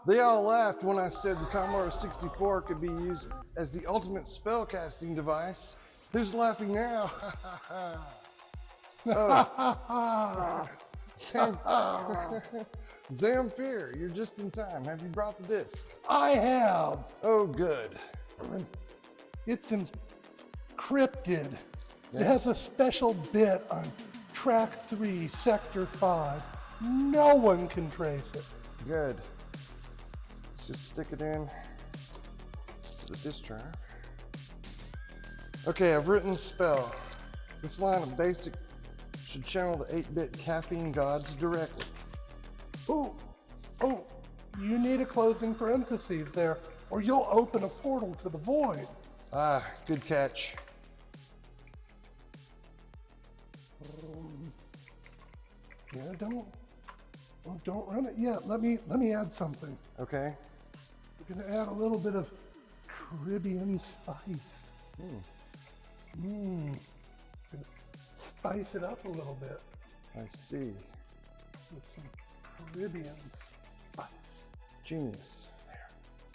They all laughed when I said the Commodore 64 could be used as the ultimate spellcasting device. Who's laughing now? Oh. Zamfir, you're just in time. Have you brought the disc? I have. Oh, good. It's encrypted. It has a special bit on track 3, sector 5. No one can trace it. Good. Let's just stick it in to the disk drive. Okay, I've written spell. This line of basic should channel the 8-bit caffeine gods directly. Oh, you need a closing parentheses there, or you'll open a portal to the void. Ah, good catch. Yeah, don't run it yet. Let me add something. Okay. We're gonna add a little bit of Caribbean spice. Gonna spice it up a little bit I see. with some Caribbean spice. Genius.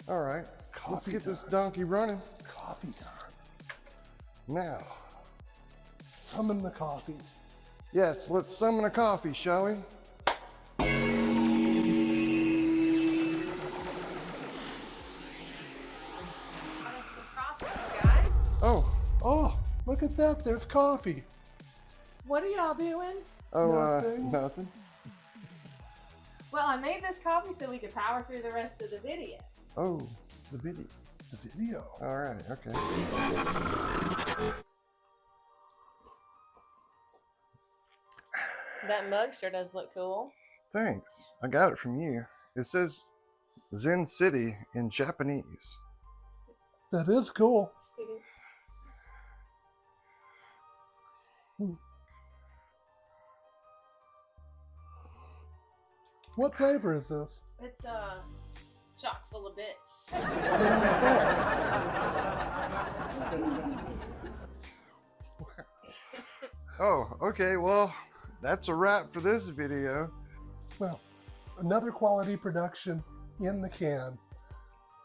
All right, let's Coffee get this time. donkey running. Coffee time. Now, Summon the coffees. yes, let's summon a coffee, shall we? Guys, Oh, look at that. There's coffee. what are y'all doing? Oh, Nothing. nothing. Well, I made this coffee so we could power through the rest of the video. Oh, the video. The video. All right, okay. That mug sure does look cool. Thanks. I got it from you. It says Zen City in Japanese. That is cool. What flavor is this? It's chock full of bits. Oh, okay, well, that's a wrap for this video. Well, another quality production in the can.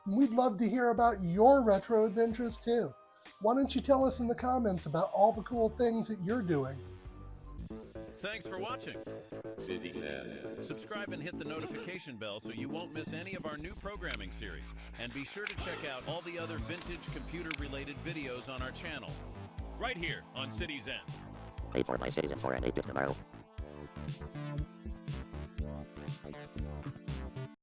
We'd love to hear about your retro adventures too. Why don't you tell us in the comments about all the cool things that you're doing? Thanks for watching. Subscribe and hit the notification bell so you won't miss any of our new programming series. And be sure to check out all the other vintage computer-related videos on our channel. Right here on City's End. Pay for my citizens for an 8-bit tomorrow.